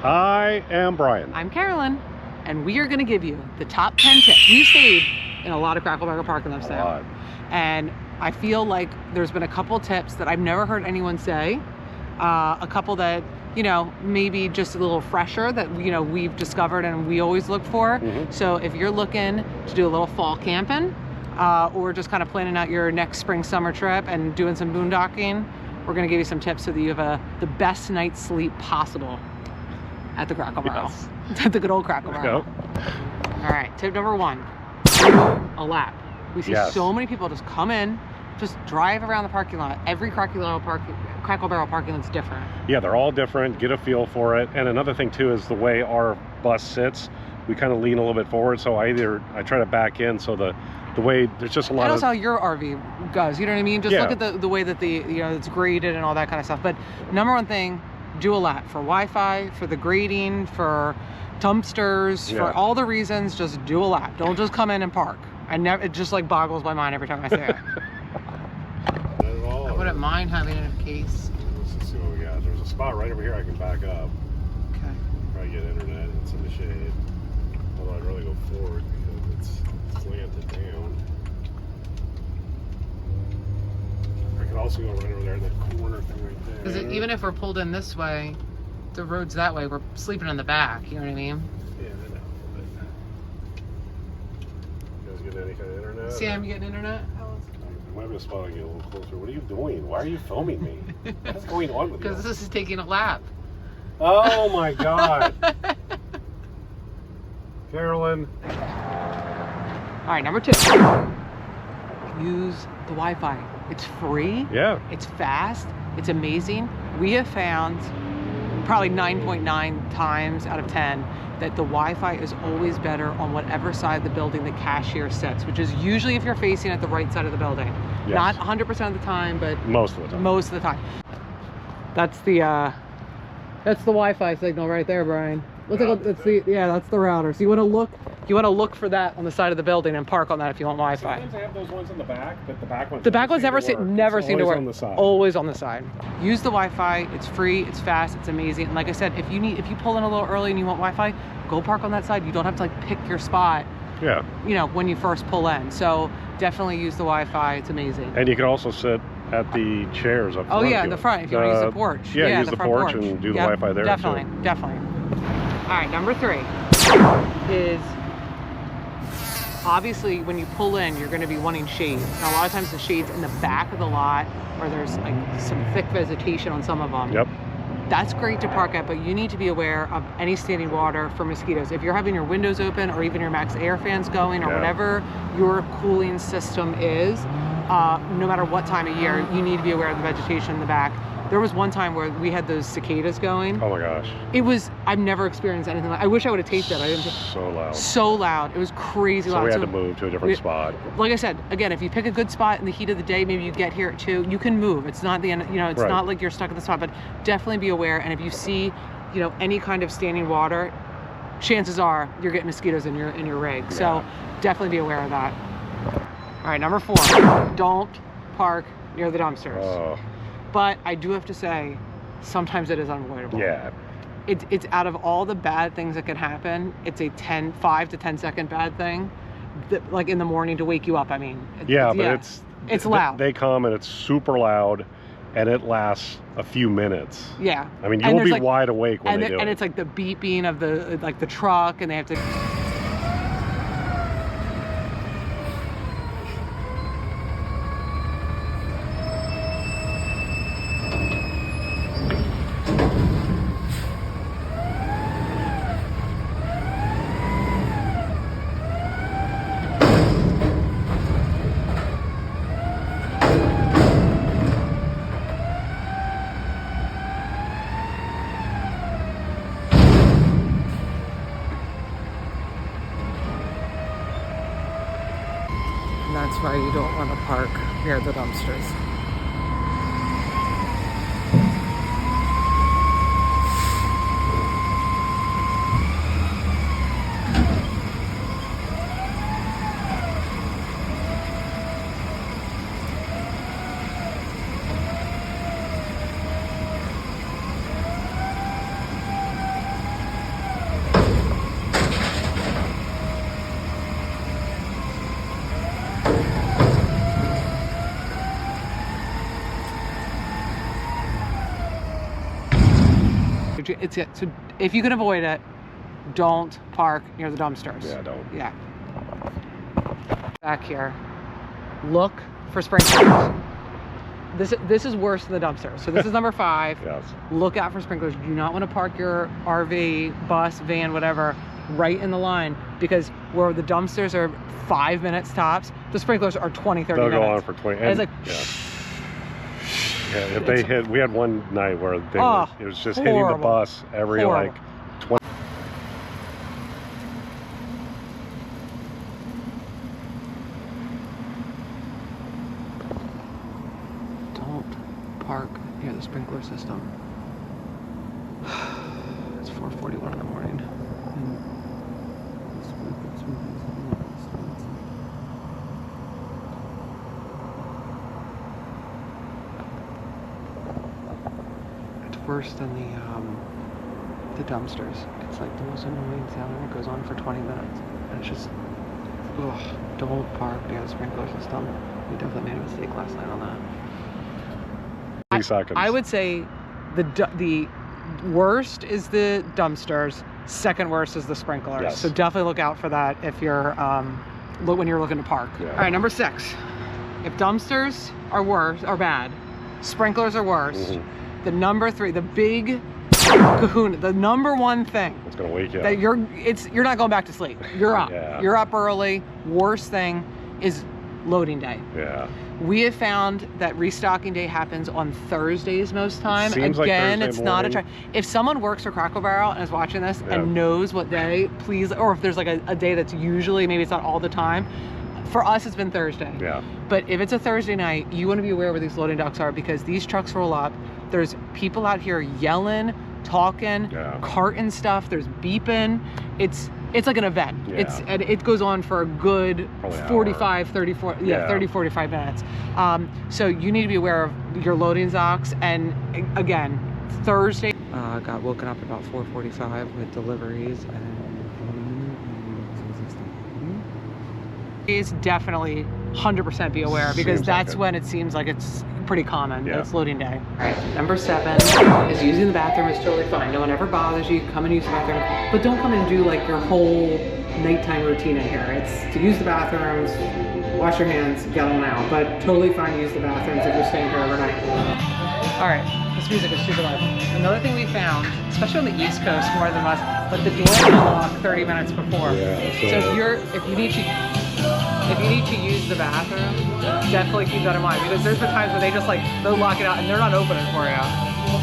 I am Brian. I'm Carolyn, and we are going to give you the top 10 tips. We stayed in a lot of Crackle Barrel parking lots now, and I feel like there's been a couple tips that I've never heard anyone say, a couple that, you know, maybe just a little fresher that, you know, we've discovered and we always look for. So if you're looking to do a little fall camping, or just kind of planning out your next spring summer trip and doing some boondocking, we're going to give you some tips so that you have the best night's sleep possible at the Crackle Barrel. Yes. At the good old Crackle Barrel. All right, tip number 1, a lap. We see so many people just come in, just drive around the parking lot. Every Crackle Barrel parking lot's different. Yeah, they're all different. Get a feel for it. And another thing too is the way our bus sits, we kind of lean a little bit forward. So I try to back in, so the way there's just a lot. And also how your RV goes. You know what I mean? Just look at the way that it's graded and all that kind of stuff. But number 1 thing, do a lap for Wi-Fi, for the grading, for dumpsters, for all the reasons. Just do a lap. Don't just come in and park. It just like boggles my mind every time I say it. I wouldn't mind having it in case. Let's see what we got. There's a spot right over here I can back up. Okay. Probably get internet. It's in the shade. Although I'd really go forward because it's slanted down. I could also go right over there in that corner thing right there. Because even if we're pulled in this way, the road's that way, we're sleeping in the back. You know what I mean? Yeah, I know. You guys getting any kind of internet? Sam, you getting internet? I might be a spot I get a little closer. What are you doing? Why are you filming me? What's going on with you? Because this is taking a lap. Oh my God. Carolyn. All right, number 2. Use the Wi-Fi. It's free. Yeah. It's fast. It's amazing. We have found probably 9.9 times out of 10 that the Wi-Fi is always better on whatever side of the building the cashier sits, which is usually if you're facing at the right side of the building. Yes. Not 100% of the time, but most of the time. Most of the time. That's the Wi-Fi signal right there, Brian. Looks like that's the router. So you want to look for that on the side of the building and park on that if you want Wi-Fi. Sometimes they have those ones in the back, but the back ones never seem to work. On the side. Always on the side. Use the Wi-Fi. It's free. It's fast. It's amazing. And like I said, if you pull in a little early and you want Wi-Fi, go park on that side. You don't have to like pick your spot. Yeah. You know, when you first pull in. So definitely use the Wi-Fi. It's amazing. And you can also sit at the chairs up front. Oh yeah, in the front if you want to use the porch. Yeah, use the porch and do the Wi-Fi there. Definitely. All right, number 3 is obviously when you pull in, you're going to be wanting shade. Now, a lot of times the shade's in the back of the lot, or there's like some thick vegetation on some of them. Yep. That's great to park at, but you need to be aware of any standing water for mosquitoes. If you're having your windows open or even your max air fans going or whatever your cooling system is, no matter what time of year, you need to be aware of the vegetation in the back. There was one time where we had those cicadas going. Oh my gosh. I've never experienced anything like. I wish I would have taped it. I didn't. So loud. So loud. It was crazy loud. So we had to move to a different spot. Like I said, again, if you pick a good spot in the heat of the day, maybe you get here at 2, you can move. It's not the end, you know, it's not like you're stuck at the spot, but definitely be aware. And if you see, you know, any kind of standing water, chances are you're getting mosquitoes in your rig. Yeah. So definitely be aware of that. All right, number 4, don't park near the dumpsters. Oh. But I do have to say, sometimes it is unavoidable. Yeah. It's out of all the bad things that can happen, it's a 5 to 10 second bad thing, that, like in the morning to wake you up. I mean. But it's loud. They come and it's super loud, and it lasts a few minutes. Yeah. I mean, you'll be wide awake when they do it. And it's like the beeping of the truck, and they have to. That's why you don't want to park near the dumpsters. So if you can avoid it, don't park near the dumpsters. Yeah, don't. Yeah. Back here, look for sprinklers. This is worse than the dumpsters. So this is number 5. Yes. Look out for sprinklers. Do not want to park your RV, bus, van, whatever, right in the line, because where the dumpsters are 5 minutes tops, the sprinklers are 20, 30 They'll minutes. go on for 20. And it's like, yeah, if they hit, we had one night where they it was just horrible. hitting the bus every Horrible. like 20. don't park near the sprinkler system. It's 4:41 in the morning. It's worse than the dumpsters. It's like the most annoying sound, and it goes on for 20 minutes. And it's just, ugh, don't park near the sprinkler system. We definitely made a mistake last night on that. 3 seconds. I would say the worst is the dumpsters. Second worst is the sprinklers. Yes. So definitely look out for that if you're when you're looking to park. Yeah. All right, number 6. If dumpsters are bad, sprinklers are worse. Mm-hmm. The number 3, the big kahuna, the number 1 thing It's gonna wake you up. that you're not going back to sleep. You're up. Yeah. You're up early. Worst thing is loading day. Yeah. We have found that restocking day happens on Thursdays most time. Seems like Again, Thursday it's not a morning. If someone works for Crackle Barrel and is watching this Yeah. and knows what day, please, or if there's like a day that's usually, maybe it's not all the time. For us, it's been Thursday. Yeah. But if it's a Thursday night, you want to be aware where these loading docks are, because these trucks roll up. There's people out here yelling, talking, Yeah. carting stuff. There's beeping. It's like an event. Yeah. And it goes on for a good Probably an 45, 34, Yeah. 30, 45 minutes. So you need to be aware of your loading docks. And again, Thursday. Got woken up about 4:45 with deliveries, and is definitely 100% be aware, because Seems like that's it. when it seems like it's pretty common. Yeah. It's loading day. All right, number 7 is using the bathroom is totally fine. No one ever bothers you. Come and use the bathroom, but don't come and do like your whole nighttime routine in here. It's to use the bathrooms, wash your hands, get on out. But totally fine to use the bathrooms if you're staying here overnight. All right, this music is super loud. Another thing we found, especially on the East Coast more than us, but the door will lock 30 minutes before. Yeah, So if you need to use the bathroom, definitely keep that in mind, because there's been times where they'll lock it out and they're not opening for you.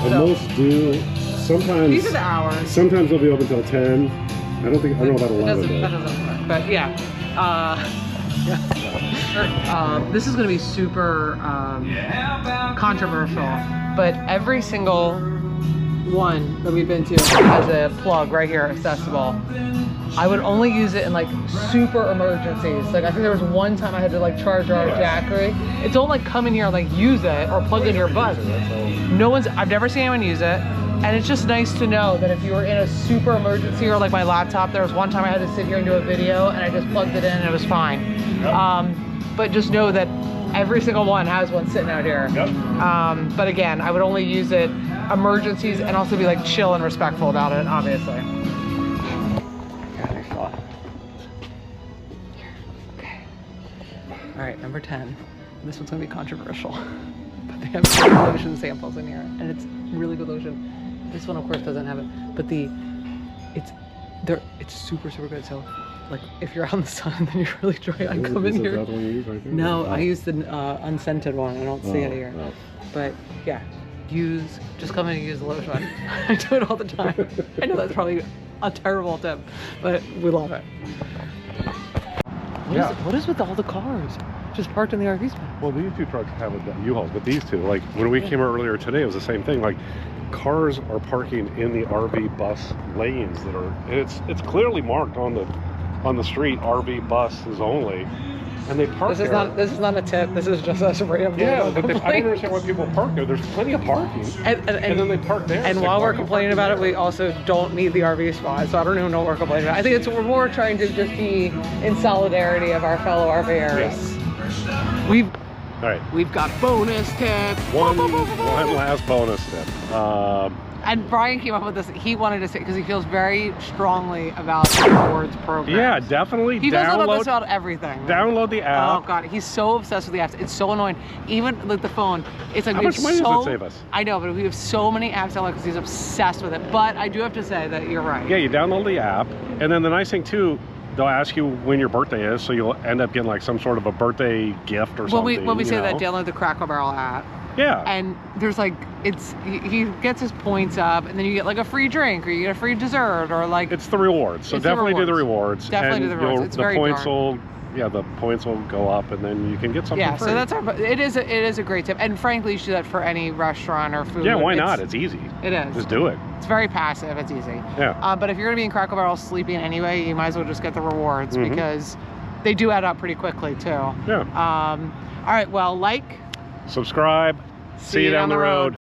And So most do. Sometimes. these are the hours. Sometimes they'll be open until 10. I don't know about 11 That though. doesn't work. But yeah. This is going to be super controversial, but every single one that we've been to has a plug right here accessible. I would only use it in like super emergencies. Like I think there was one time I had to like charge our Jackery. It don't like come in here and like use it or plug in your butt. I've never seen anyone use it. And it's just nice to know that if you were in a super emergency, or like my laptop, there was one time I had to sit here and do a video and I just plugged it in and it was fine. But just know that every single one has one sitting out here. But again, I would only use it emergencies, and also be like chill and respectful about it, obviously. Okay. All right, number 10. This one's gonna be controversial, but they have some lotion samples in here, and it's really good lotion. This one, of course, doesn't have it, but it's super, super good. So, like, if you're out in the sun, then you're really dry. I come in here. No, I use the unscented one. I don't see it here. No. But yeah, just come in and use the lotion. I do it all the time. I know that's probably a terrible tip, but we love it. What is with all the cars just parked in the RV spot? Well, these two trucks have U-Hauls, but these two, like when we came earlier today, it was the same thing. Like cars are parking in the RV bus lanes that are, and it's clearly marked on the street, RV buses only, and they park there. This is not a tip. This is just us rambling. Yeah, but I don't understand why people park there. There's plenty of parking, and then they park there. And while we're complaining about it, we also don't need the RV spot. So I don't even know what we're complaining about. I think we're more trying to just be in solidarity of our fellow RVers. Yes. We've got bonus tips. One last bonus tip. And Brian came up with this. He wanted to say, because he feels very strongly about the rewards program. Yeah, definitely. He feels about everything. Download the app. Oh God, he's so obsessed with the apps. It's so annoying. Even like the phone. It's like how much money does it save us? I know, but we have so many apps downloaded because he's obsessed with it. But I do have to say that you're right. Yeah, you download the app, and then the nice thing too, they'll ask you when your birthday is, so you'll end up getting like some sort of a birthday gift or something. When we say that, download the Crackle Barrel app. Yeah. And there's like, he gets his points up, and then you get like a free drink, or you get a free dessert, or like. It's the rewards. So definitely do the rewards. Definitely do the rewards. It's very darn. The points will go up, and then you can get something free. So that's it is a great tip, and frankly, you should do that for any restaurant or food. Yeah, why not? It's easy. It is. Just do it. It's very passive. It's easy. Yeah. But if you're gonna be in Crackle Barrel sleeping anyway, you might as well just get the rewards because they do add up pretty quickly too. Yeah. All right. Well, like, subscribe. See you down the road.